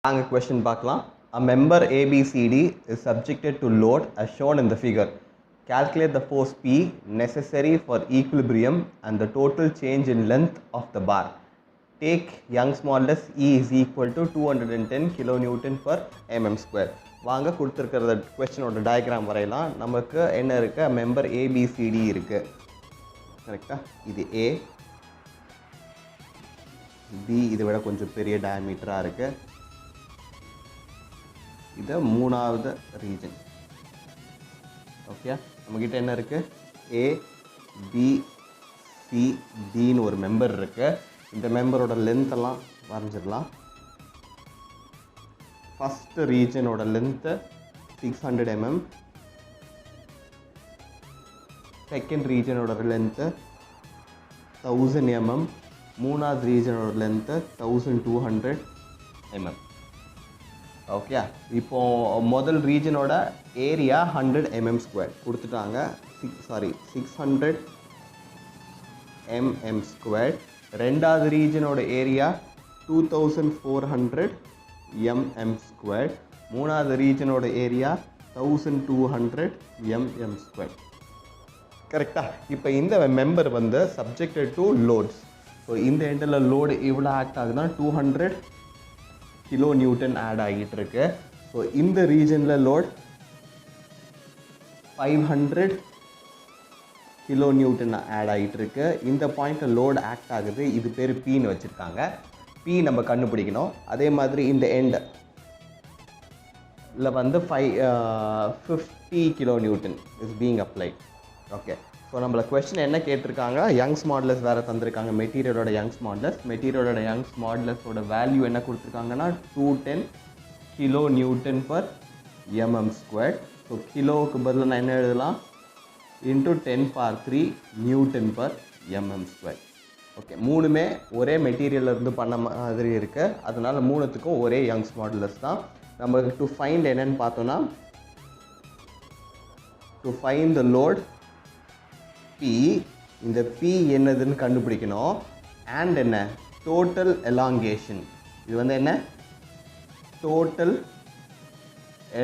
நாங்கள் question பார்க்கலாம். A member ABCD is subjected to load as shown in the figure. Calculate the force P necessary for equilibrium and the total change in length of the bar. Take Young's modulus E is equal to 210 kilonewton per mm square. வாங்க கொடுத்துருக்கிற கொஸ்டினோட diagram வரையலாம். நமக்கு என்ன இருக்கு, member ABCD இருக்கு, கரெக்டா? இது A, B இதை விட கொஞ்சம் பெரிய டயமீட்டராக இருக்கு. இது மூணாவது ரீஜன். ஓகே, நம்மக்கிட்ட என்ன இருக்கு, A B C Dன்னு ஒரு மெம்பர் இருக்கு. இந்த மெம்பரோட லென்த் எல்லாம் வரைஞ்சிடலாம். ஃபர்ஸ்ட் ரீஜனோட லென்த்து 600 mm, செகண்ட் ரீஜனோட லென்த்து 1000 mm, மூணாவது ரீஜனோட லென்த்து 1200 mm. ஓகே, இப்போ முதல் ரீஜனோட ஏரியா 100 mm ஸ்கொயர் கொடுத்துட்டாங்க. 600 mm ஸ்கொயர். ரெண்டாவது ரீஜனோட ஏரியா 2400 mm ஸ்கொயர். மூணாவது ரீஜனோட ஏரியா 1200 mm ஸ்கொயர். கரெக்டா? இப்போ இந்த மெம்பர் வந்து சப்ஜெக்டட் டு லோட்ஸ். ஸோ இந்த எண்டில் லோடு இவ்வளோ ஆக்ட் ஆகுதுன்னா 200 கிலோ நியூட்டன் ஆட் ஆகிட்டு இருக்கு. ஸோ இந்த ரீஜனில் லோட் 500 கிலோ நியூட்டன் ஆட் ஆகிட்டு இருக்கு. இந்த பாயிண்ட்டில் லோடு ஆக்ட் ஆகுது, இது பேர் Pன்னு வச்சுருக்காங்க. P நம்ம கண்டுபிடிக்கணும். அதே மாதிரி இந்த எண்டில் வந்து 50 kilo Newton is being applied. Okay, so நம்மள கொஸ்டின் என்ன கேட்டிருக்காங்க, யங்ஸ் மாடுலஸ் வேறு தந்திருக்காங்க, மெட்டீரியலோட யங்ஸ் மாடுலஸ். மெட்டீரியலோட யங்ஸ் மாடுலஸோட வேல்யூ என்ன கொடுத்துருக்காங்கன்னா 210 kilo Newton per mm square. So கிலோவுக்கு பதில் நான் என்ன எழுதலாம், into 10⁻³ newton per mm square. Okay, மூணுமே ஒரே மெட்டீரியலிருந்து பண்ண மாதிரி இருக்குது, அதனால மூணுத்துக்கும் ஒரே யங்ஸ் மாடுலஸ் தான். நம்ம டு ஃபைண்ட் என்னன்னு பார்த்தோன்னா, to find the load P, இந்த P என்னதுன்னு கண்டுபிடிக்கணும். அண்ட் என்ன, டோட்டல் எலாங்கேஷன். இது வந்து என்ன, டோட்டல்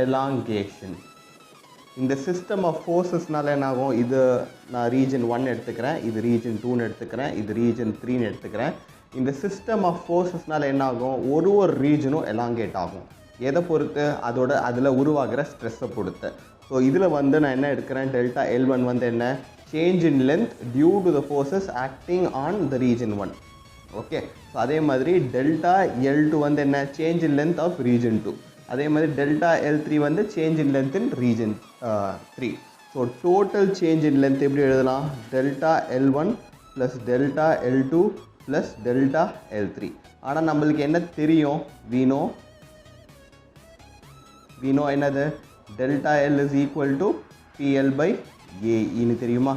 எலாங்கேஷன். இந்த சிஸ்டம் ஆஃப் ஃபோர்ஸஸ்னால என்ன ஆகும், இது நான் ரீஜன் 1 எடுத்துக்கிறேன், இது ரீஜன் 2ன்னு எடுத்துக்கிறேன், இது ரீஜன் 3ன்னு எடுத்துக்கிறேன். இந்த சிஸ்டம் ஆஃப் ஃபோர்ஸஸ்னால என்ன ஆகும், ஒரு ரீஜனும் எலாங்கேட் ஆகும். எதை பொறுத்து, அதில் உருவாகிற ஸ்ட்ரெஸ்ஸை பொறுத்து. ஸோ இதில் வந்து நான் என்ன எடுக்கிறேன், டெல்டா L1 வந்து என்ன, change in length due to the forces acting on the region 1. Okay, so அதே மாதிரி டெல்டா L2 வந்து என்ன, change in length of region 2. அதே மாதிரி டெல்டா L3 வந்து change in length in region 3. So total change in length எப்படி எழுதலாம், delta L1 plus delta L2 plus delta L3. ஆனால் நம்மளுக்கு என்ன தெரியும், வீணோ என்னது, delta L is equal to PL/AEன்னு தெரியுமா?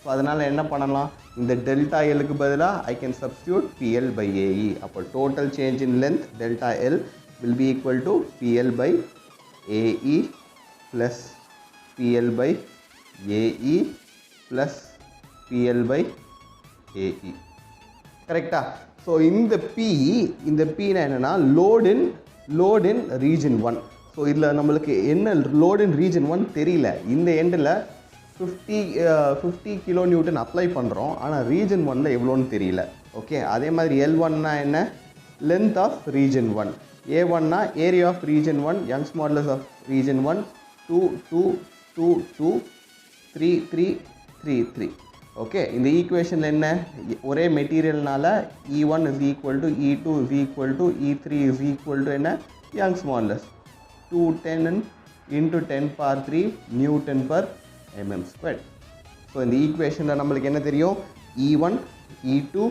ஸோ அதனால் என்ன பண்ணலாம், இந்த டெல்டா Lக்கு பதிலாக ஐ கேன் சப்ஸ்டியூட் PL/AE. அப்போ total change in length delta L will be equal to PL/AE plus PL/AE plus PL/AE. கரெக்டா? ஸோ இந்த P என்னன்னா லோட் இன் ரீஜன் 1. ஸோ இதில் நம்மளுக்கு என்ன லோட் இன் ரீஜன் 1 தெரியல. இந்த எண்டில் 50 கிலோ நியூட்டன் அப்ளை பண்ணுறோம், ஆனால் ரீஜன் 1ல் எவ்வளோன்னு தெரியல. ஓகே, அதே மாதிரி L1னா என்ன, லென்த் ஆஃப் ரீஜன் 1. A1னா area of region 1, Young's modulus of region 1 2 2 2 2 3 3 3 3. Okay, இந்த ஈக்குவேஷனில் என்ன, ஒரே மெட்டீரியல்னால E1 is equal to E2 is equal to E3 is equal to என்ன, Young's modulus 210 into 10⁻³ newton per mm square. So இந்த ஈக்குவேஷனில் நம்மளுக்கு என்ன தெரியும், E1 E2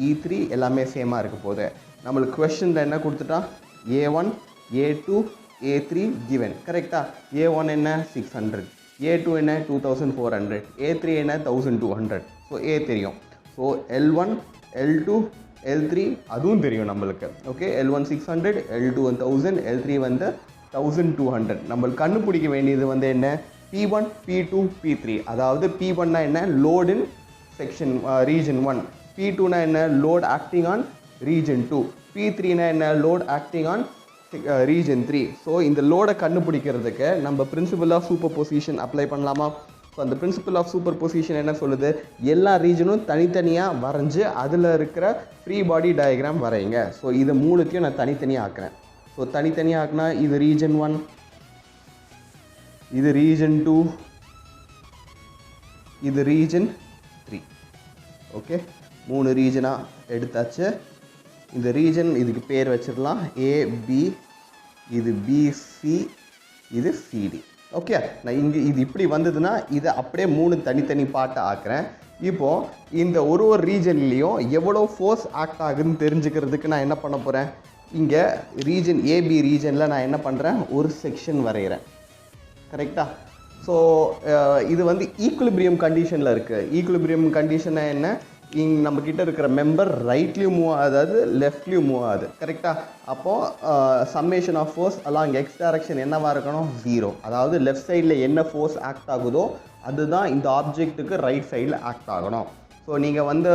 E3 எல்லாமே சேமாக இருக்க போகுது. நம்மளுக்கு கொஸ்டினில் என்ன கொடுத்துட்டா, A1 A2 A3 given. கரெக்டா? A1 என்ன 600, A2 என்ன 2400, A3 என்ன 1200. ஸோ A தெரியும். ஸோ L1 L2 L3 அதுவும் தெரியும் நம்மளுக்கு. ஓகே, L1 600, L2 1000, L3 வந்து 1200. நம்மளுக்கு கண்டுபிடிக்க வேண்டியது வந்து என்ன, P1 P2 P3. அதாவது P1னா என்ன, லோட் இன் செக்ஷன் ரீஜன் 1. P2னா என்ன, load acting on region 2. P3 na load acting on region 3. So இந்த லோடை கண்டுபிடிக்கிறதுக்கு நம்ம principle of superposition apply பண்ணலாமா? ஸோ அந்த பிரின்சிபல் ஆஃப் சூப்பர் பொசிஷன் என்ன சொல்லுது? எல்லா ரீஜனும் தனித்தனியாக வரைஞ்சி அதில் இருக்கிற ஃப்ரீ பாடி டயக்ராம் வரையுங்க. ஸோ இதை மூணுத்தையும் நான் தனித்தனியாக ஆக்குறேன். ஸோ தனித்தனியாக ஆக்குனா இது ரீஜன் 1, இது ரீஜன் 2, இது ரீஜன் 3. ஓகே, 3 ரீஜனாக எடுத்தாச்சு. இந்த ரீஜன் இதுக்கு பேர் வச்சிடலாம் AB, இது BC, இது CD. ஓகே, நான் இங்கே இது இப்படி வந்ததுன்னா இதை அப்படியே 3 தனித்தனி பாட்டை ஆக்குறேன். இப்போது இந்த ஒரு ரீஜன்லேயும் எவ்வளோ ஃபோர்ஸ் ஆக்ட் ஆகுதுன்னு தெரிஞ்சுக்கிறதுக்கு நான் என்ன பண்ண போகிறேன்? இங்கே ரீஜன் AB ரீஜனில் நான் என்ன பண்ணுறேன்? ஒரு செக்ஷன் வரைகிறேன். கரெக்டாக? ஸோ இது வந்து ஈக்குலிபிரியம் கண்டிஷனில் இருக்குது. ஈக்குலிபிரியம் கண்டிஷனை என்ன? நம்மக்கிட்ட இருக்கிற மெம்பர் ரைட்லேயும் மூவ் ஆகாது, லெஃப்ட்லேயும் மூவ் ஆகுது. கரெக்டாக? அப்போது summation of force along X direction என்னவாக இருக்கணும்? 0. அதாவது லெஃப்ட் சைடில் என்ன ஃபோர்ஸ் ஆக்ட் ஆகுதோ அதுதான் இந்த ஆப்ஜெக்ட்டுக்கு ரைட் சைடில் ஆக்ட் ஆகணும். ஸோ நீங்கள் வந்து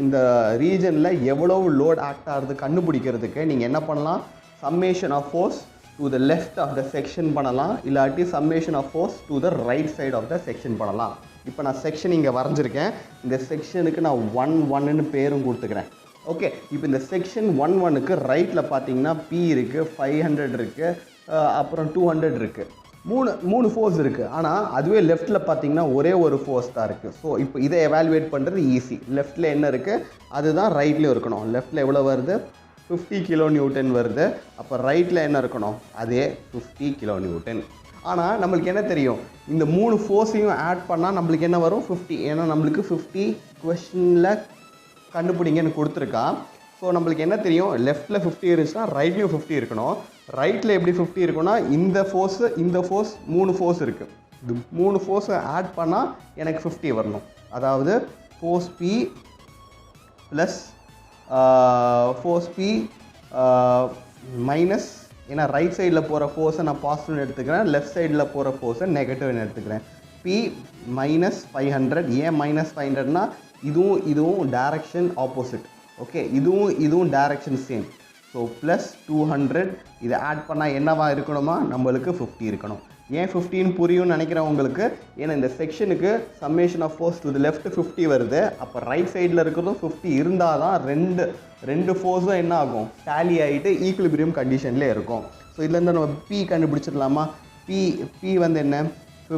இந்த ரீஜனில் எவ்வளவு லோட் ஆக்ட் ஆகுது கண்டுபிடிக்கிறதுக்கு நீங்கள் என்ன பண்ணலாம்? Summation of force to the left of the section பண்ணலாம், இல்லாட்டி summation of force to the right side of the section பண்ணலாம். இப்போ நான் செக்ஷன் இங்கே வரைஞ்சிருக்கேன். இந்த செக்ஷனுக்கு நான் 1-1ன்னு பேரும் கொடுத்துக்கிறேன். ஓகே, இப்போ இந்த செக்ஷன் 1-1க்கு ரைட்டில் பார்த்தீங்கன்னா P இருக்குது, 500 இருக்குது, அப்புறம் 200 இருக்குது. மூணு ஃபோர்ஸ் இருக்குது. ஆனால் அதுவே லெஃப்ட்டில் பார்த்தீங்கன்னா ஒரே ஒரு ஃபோர்ஸ் தான் இருக்குது. ஸோ இப்போ இதை எவாலுவேட் பண்ணுறது ஈஸி. லெஃப்ட்டில் என்ன இருக்குது அதுதான் ரைட்லேயும் இருக்கணும். லெஃப்ட்டில் எவ்வளோ வருது? 50 கிலோ நியூட்டன் வருது. அப்போ ரைட்டில் என்ன இருக்கணும்? அதே 50 கிலோ நியூட்டன். ஆனால் நம்மளுக்கு என்ன தெரியும்? இந்த 3 ஃபோர்ஸையும் ஆட் பண்ணால் நம்மளுக்கு என்ன வரும்? 50. ஏன்னா நம்மளுக்கு 50 கொஸ்டினில் கண்டுபிடிங்கன்னு கொடுத்துருக்கான். ஸோ நம்மளுக்கு என்ன தெரியும்? லெஃப்ட்டில் 50 இருந்துச்சுன்னா ரைட்லேயும் 50 இருக்கணும். ரைட்டில் எப்படி 50 இருக்குன்னா இந்த ஃபோர்ஸு இந்த ஃபோர்ஸ் 3 ஃபோர்ஸ் இருக்குது. இது 3 ஃபோர்ஸை ஆட் பண்ணால் எனக்கு 50 வரணும். அதாவது force P plus force P minus, ஏன்னா ரைட் சைடில் போகிற ஃபோர்ஸை நான் பாசிட்டிவ்னு எடுத்துக்கிறேன், லெஃப்ட் சைடில் போகிற ஃபோர்ஸை நெகட்டிவ்னு எடுத்துக்கிறேன். P minus 500. ஏன் மைனஸ் 500னா இதுவும் டைரக்ஷன் ஆப்போசிட். ஓகே, இதுவும் டைரக்ஷன் சேம். ஸோ ப்ளஸ் 200 இதை ஆட் பண்ணால் என்னவா இருக்கணுமா? நம்மளுக்கு 50 இருக்கணும். ஏன் 15 புரியும்னு நினைக்கிறேன் உங்களுக்கு? ஏன்னா இந்த செக்ஷனுக்கு summation of force to the left 50 வருது. அப்போ ரைட் சைடில் இருக்கிறதும் 50 இருந்தால் தான் ரெண்டு ஃபோர்ஸும் என்ன ஆகும்? டேலி ஆகிட்டு ஈக்குலிபிரியம் கண்டிஷன்லேயே இருக்கும். ஸோ இதுலேருந்து நம்ம P கண்டுபிடிச்சிடலாமா? P வந்து என்ன?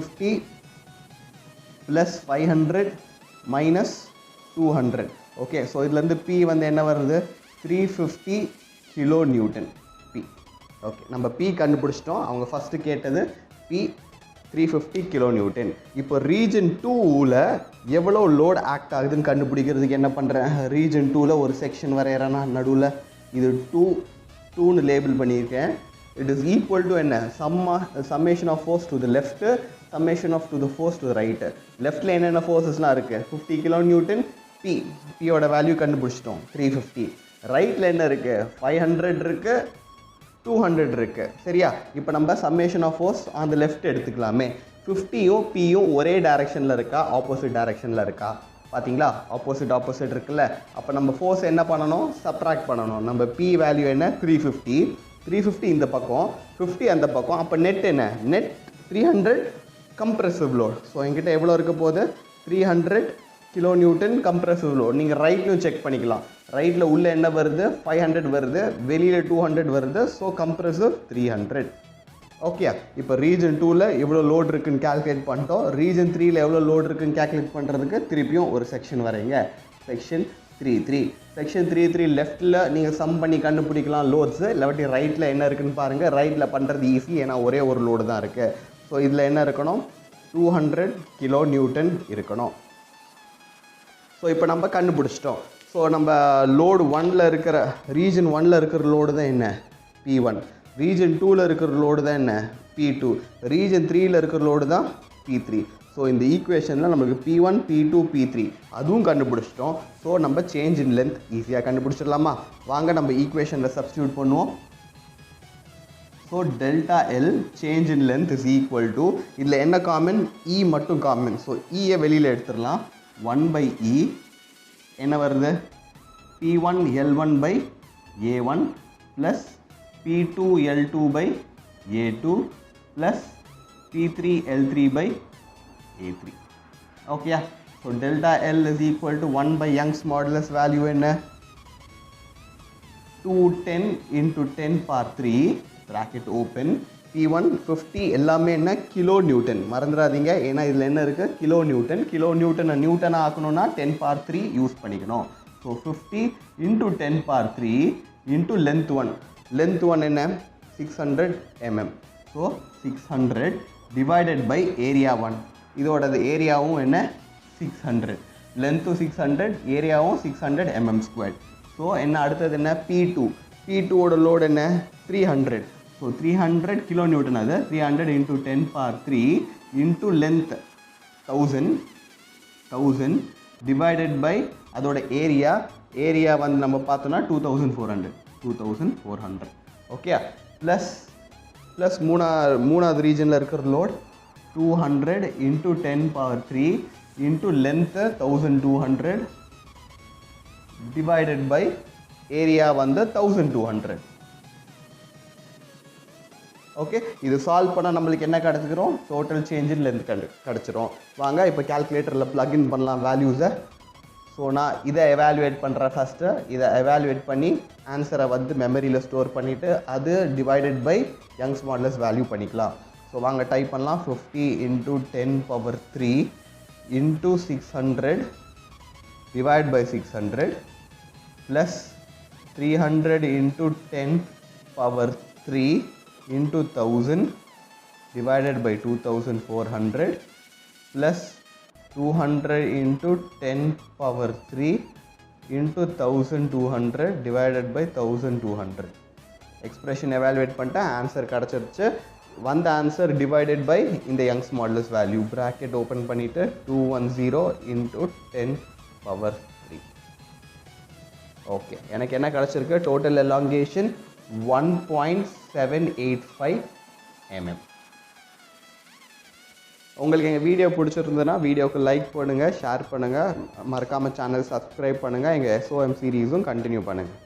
50 ப்ளஸ் 500 மைனஸ் 200. ஓகே, ஸோ இதுலேருந்து P வந்து என்ன வருது? 350 கிலோ நியூட்டன் P. ஓகே, நம்ம P கண்டுபிடிச்சிட்டோம். அவங்க ஃபஸ்ட்டு கேட்டது P 350 கிலோ நியூட்டன். இப்போ ரீஜன் 2ல் எவ்வளோ லோட் ஆக்ட் ஆகுதுன்னு கண்டுபிடிக்கிறதுக்கு என்ன பண்ணுறேன்? ரீஜன் 2ல் ஒரு செக்ஷன் வரைகிறேன்னா நடுவில் இது 2ன்னு லேபிள் பண்ணியிருக்கேன். இட் இஸ் ஈக்குவல் டு என்ன? Summation of force to the left, summation of to the force to the right. லெஃப்ட்டில் என்னென்ன ஃபோர்ஸஸ்லாம் இருக்குது? 50 கிலோ நியூட்டன். Pயோட வேல்யூ கண்டுபிடிச்சிட்டோம் 350. ரைட்டில் என்ன இருக்குது? 500 இருக்குது, 200 இருக்குது. சரியா? இப்போ நம்ம சம்மேஷன் ஆஃப் ஃபோர்ஸ் அந்த லெஃப்ட் எடுத்துக்கலாமே. 50யும் Pயும் ஒரே டைரக்ஷனில் இருக்கா, ஆப்போசிட் டைரக்ஷனில் இருக்கா? பார்த்தீங்களா? ஆப்போசிட் இருக்குல்ல. அப்போ நம்ம ஃபோர்ஸ் என்ன பண்ணணும்? சப்ட்ராக்ட் பண்ணணும். நம்ம P வேல்யூ என்ன? 350 இந்த பக்கம், 50 அந்த பக்கம். அப்போ நெட் என்ன? Net 300 compressive load. ஸோ என்கிட்ட எவ்வளோ இருக்க போகுது? 300 கிலோ நியூட்டன் கம்ப்ரெசிவ் லோட். நீங்கள் ரைட்லையும் செக் பண்ணிக்கலாம். ரைட்டில் உள்ள என்ன வருது? 500 வருது, வெளியில் 200 வருது. So compressive 300. ஓகே, இப்போ ரீஜன் 2ல் எவ்வளோ லோட் இருக்குன்னு கால்குலேட் பண்ணிட்டோம். ரீஜன் 3ல் எவ்வளோ லோட் இருக்குன்னு கால்குலேட் பண்ணுறதுக்கு திருப்பியும் ஒரு செக்ஷன் வரைங்க. செக்ஷன் 3 செக்ஷன் 3 லெஃப்ட்டில் நீங்கள் சம் பண்ணி கண்டுபிடிக்கலாம் லோட்ஸு. இல்லாட்டி ரைட்டில் என்ன இருக்குன்னு பாருங்கள். ரைட்டில் பண்ணுறது ஈஸி, ஏன்னா ஒரே ஒரு லோடு தான் இருக்குது. ஸோ இதில் என்ன இருக்கணும்? 200 கிலோ நியூட்டன் இருக்கணும். ஸோ இப்போ நம்ம கண்டுபிடிச்சிட்டோம். ஸோ நம்ம லோடு 1ல் இருக்கிற ரீஜன் 1ல் இருக்கிற லோடு தான் என்ன? P1. ரீஜன் 2ல் இருக்கிற லோடு தான் என்ன? P2. ரீஜன் 3ல் இருக்கிற லோடு தான் P3. ஸோ இந்த ஈக்குவேஷனில் நமக்கு P1, P2, P3 அதுவும் கண்டுபிடிச்சிட்டோம். ஸோ நம்ம சேஞ்ச் இன் லென்த் ஈஸியாக கண்டுபிடிச்சிடலாமா? வாங்க நம்ம ஈக்குவேஷனில் சப்ஸ்டியூட் பண்ணுவோம். So delta L change in length is equal to, இதில் என்ன காமன்? E மட்டும் காமன். ஸோ ஈயை வெளியில் எடுத்துடலாம். 1/E என்ன வருது? P1 L1/A1 plus P2L2 by A2 plus P3L3 by A3. Okay, so delta L is equal to 1 by Young's modulus value என்ன 210 into 10 power 3 bracket open P1 50 எல்லாமே என்ன kilo Newton மறந்துடாதீங்க ஏன்னா இதில் என்ன இருக்குது கிலோ நியூட்டனை நியூட்டனை ஆக்கணும்னா 10 power 3 யூஸ் பண்ணிக்கணும் so 50 into 10 power 3 into length 1 என்ன 600 mm so 600 divided by area 1 இதோடது ஏரியாவும் என்ன 600 லென்த்தும் 600 ஏரியாவும் 600 mm squared ஸோ என்ன அடுத்தது என்ன P2 ஓட லோடு என்ன 300 ஸோ 300 கிலோ நியூட்டன் அது 300 into 10 power 3 into length 1000 divided by அதோட ஏரியா வந்து நம்ம பார்த்தோம்னா 2400 ஓகே ப்ளஸ் மூணாவது ரீஜனில் இருக்கிற load 200 into 10 power 3 into length 1200 divided by area வந்து 1200 ஓகே இது சால்வ் பண்ணால் நம்மளுக்கு என்ன கிடச்சிக்கிறோம் டோட்டல் சேஞ்ச் இன் லென்த் கிடச்சிரும் வாங்க இப்போ கால்குலேட்டரில் ப்ளக்இன் பண்ணலாம் வேல்யூஸை ஸோ நான் இதை எவாலுவேட் பண்ணுறேன் ஃபஸ்ட்டு இதை எவாலுவேட் பண்ணி ஆன்சரை வந்து மெமரியில் ஸ்டோர் பண்ணிவிட்டு அது divided by Young's modulus value பண்ணிக்கலாம் ஸோ வாங்க டைப் பண்ணலாம் 50 into 10 power 3 into 600 divided by 600 plus 300 into 10 power 3 into 1000 divided by 2400 plus 200 into 10 power 3 into 1200 divided by 1200 expression evaluate பண்ணிட்டேன் ஆன்சர் கிடச்சிருச்சு வந்த ஆன்சர் டிவைடட் பை இந்த Young's modulus value bracket open பண்ணிவிட்டு 210 into 10 power 3 okay எனக்கு என்ன கிடச்சிருக்கு total elongation 1.785 mm உங்களுக்கு எங்கள் வீடியோ பிடிச்சிருந்ததுன்னா வீடியோவுக்கு லைக் பண்ணுங்கள் ஷேர் பண்ணுங்கள் மறக்காமல் சேனல் சப்ஸ்கிரைப் பண்ணுங்கள் எங்கள் SOM சீரீஸும் கண்டினியூ பண்ணுங்கள்